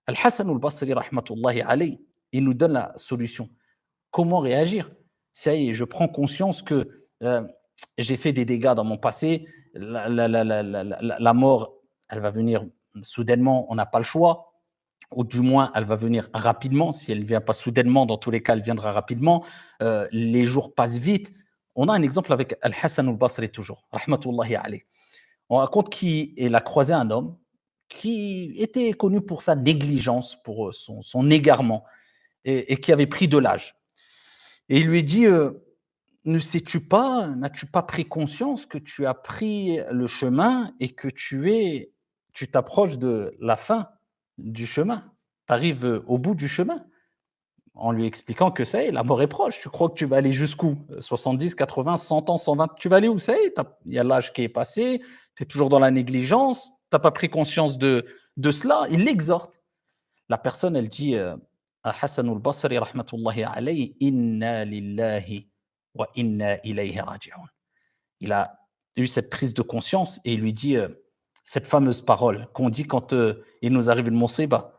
Al-Hassan al-Basri, rahmatullahi alayh, il nous donne la solution. Comment réagir? Ça y est, je prends conscience que j'ai fait des dégâts dans mon passé. La mort, elle va venir soudainement, on n'a pas le choix. Ou du moins, elle va venir rapidement. Si elle ne vient pas soudainement, dans tous les cas, elle viendra rapidement. Les jours passent vite. On a un exemple avec Al-Hassan al-Basri toujours, rahmatullahi alayh. On raconte qu'il a croisé un homme qui était connu pour sa négligence, pour son égarement, et qui avait pris de l'âge. Et il lui dit, ne sais-tu pas, n'as-tu pas pris conscience que tu as pris le chemin et que tu t'approches de la fin du chemin. Tu arrives au bout du chemin. En lui expliquant que ça y est, la mort est proche. Tu crois que tu vas aller jusqu'où? 70, 80, 100 ans, 120, tu vas aller où? Ça y est, il y a l'âge qui est passé, tu es toujours dans la négligence, tu n'as pas pris conscience de cela. Il l'exhorte. La personne, elle dit à Hassan al-Basri, rahmatullahi alayhi, Inna lillahi wa inna ilayhi raji'un. Il a eu cette prise de conscience et il lui dit cette fameuse parole qu'on dit quand il nous arrive une musiba.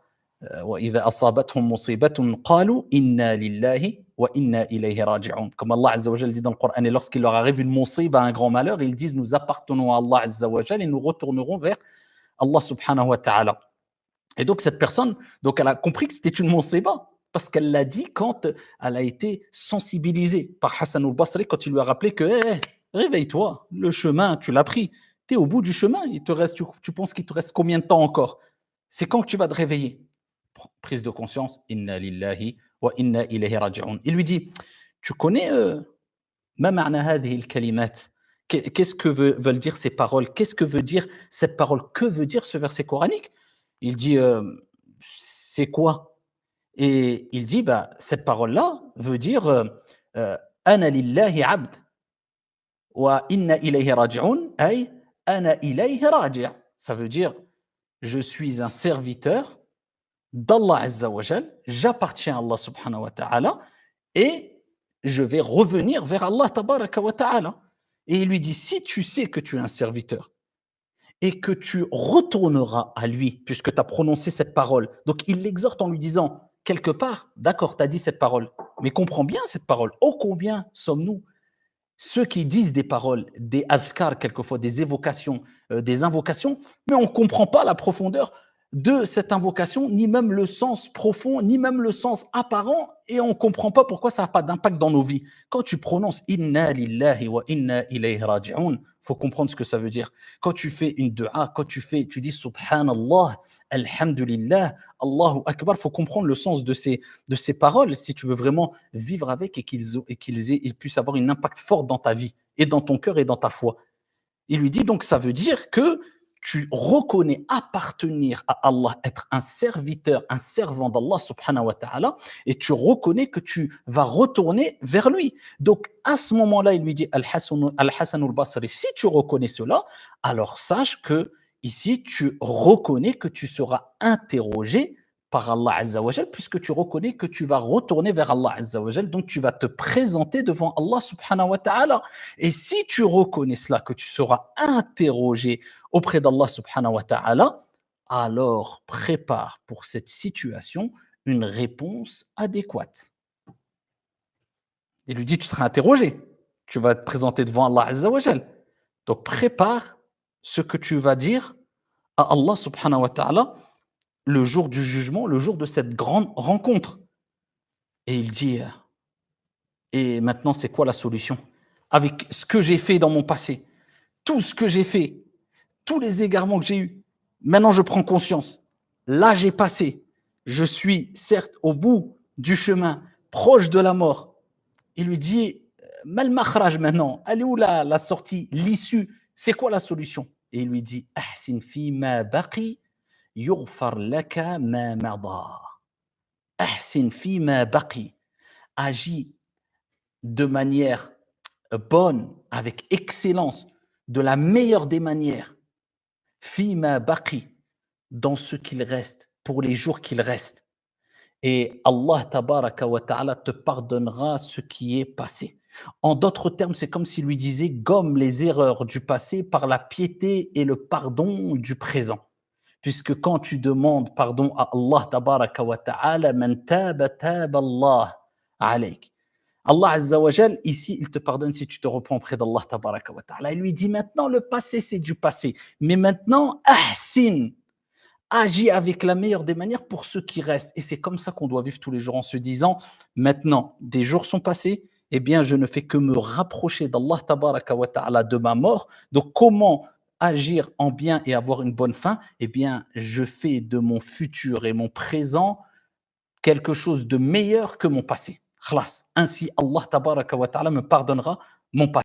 وَإِذَا أَصَابَتْهُم مُّصِيبَةٌ قَالُوا إِنَّا لِلَّهِ وَإِنَّا إِلَيْهِ راجعون. Comme Allah Azza wa Jal dit dans le Coran, et lorsqu'il leur arrive une musiba, un grand malheur, ils disent nous appartenons à Allah Azza wa Jal et nous retournerons vers Allah subhanahu wa ta'ala. Et donc cette personne, donc elle a compris que c'était une musiba parce qu'elle l'a dit quand elle a été sensibilisée par Hassan al-Basri quand il lui a rappelé que réveille-toi, le chemin, tu l'as pris. Tu es au bout du chemin, il te reste, tu penses qu'il te reste combien de temps encore? C'est quand que tu vas te réveiller? Prise de conscience, inna lillahi wa inna ilayhi raji'un. Il lui dit, tu connais ma ma'na hadhihi al-kalimat? Qu'est-ce que veulent dire ces paroles? Qu'est-ce que veut dire cette parole? Que veut dire ce verset coranique? Il dit, c'est quoi? Et il dit, bah, cette parole-là veut dire ana lillahi abd wa inna ilayhi raji'un ay ana ilayhi raji'. Ça veut dire je suis un serviteur d'Allah Azza wa Jal, j'appartiens à Allah subhanahu wa ta'ala et je vais revenir vers Allah tabaraka wa ta'ala. Et il lui dit, si tu sais que tu es un serviteur et que tu retourneras à lui, puisque tu as prononcé cette parole. Donc il l'exhorte en lui disant, quelque part, d'accord, tu as dit cette parole, mais comprends bien cette parole. Ô combien sommes-nous ceux qui disent des paroles, des adhkar quelquefois, des évocations, des invocations, mais on ne comprend pas la profondeur de cette invocation, ni même le sens profond, ni même le sens apparent, et on ne comprend pas pourquoi ça n'a pas d'impact dans nos vies. Quand tu prononces Inna lillahi wa inna ilayhi raji'un, faut comprendre ce que ça veut dire. Quand tu fais une dua, quand tu dis Subhanallah, Alhamdulillah, Allahu Akbar, faut comprendre le sens de ces paroles si tu veux vraiment vivre avec et qu'ils puissent avoir un impact fort dans ta vie et dans ton cœur et dans ta foi. Il lui dit donc ça veut dire que tu reconnais appartenir à Allah, être un serviteur, un servant d'Allah subhanahu wa ta'ala, et tu reconnais que tu vas retourner vers lui. Donc à ce moment-là, il lui dit Al-Hassan al-Basri, si tu reconnais cela, alors sache que ici tu reconnais que tu seras interrogé par Allah Azza wa Jal, puisque tu reconnais que tu vas retourner vers Allah Azza wa Jal, donc tu vas te présenter devant Allah subhanahu wa ta'ala. Et si tu reconnais cela, que tu seras interrogé auprès d'Allah subhanahu wa ta'ala, alors prépare pour cette situation une réponse adéquate. Il lui dit, tu seras interrogé, tu vas te présenter devant Allah Azza wa Jal. Donc prépare ce que tu vas dire à Allah subhanahu wa ta'ala le jour du jugement, le jour de cette grande rencontre. Et il dit, et maintenant c'est quoi la solution? Avec ce que j'ai fait dans mon passé, tout ce que j'ai fait, tous les égarements que j'ai eus, maintenant je prends conscience. Là j'ai passé, je suis certes au bout du chemin, proche de la mort. Il lui dit, mal makhraj maintenant, elle est où la sortie, l'issue, c'est quoi la solution? Et il lui dit, ahsin fi ma baqi yughfar laka ma mada. Ahsin fi ma baqi. Agis de manière bonne, avec excellence, de la meilleure des manières. Fima baqi, dans ce qu'il reste, pour les jours qu'il reste. Et Allah tabaraka wa ta'ala te pardonnera ce qui est passé. En d'autres termes, c'est comme s'il lui disait gomme les erreurs du passé par la piété et le pardon du présent. puisque quand tu demandes pardon à Allah tabaraka wa ta'ala, man taba taba Allah alayk. Allah Azza wa Jal, ici, il te pardonne si tu te reprends auprès d'Allah tabaraka wa ta'ala. Il lui dit maintenant, le passé, c'est du passé. Mais maintenant, ahsin, agis avec la meilleure des manières pour ceux qui restent. Et c'est comme ça qu'on doit vivre tous les jours en se disant, maintenant, des jours sont passés, eh bien, je ne fais que me rapprocher d'Allah tabaraka wa ta'ala de ma mort. Donc, comment agir en bien et avoir une bonne fin? Eh bien, je fais de mon futur et mon présent quelque chose de meilleur que mon passé. Khlas. Ainsi, Allah tabaraka wa ta'ala me pardonnera mon passé.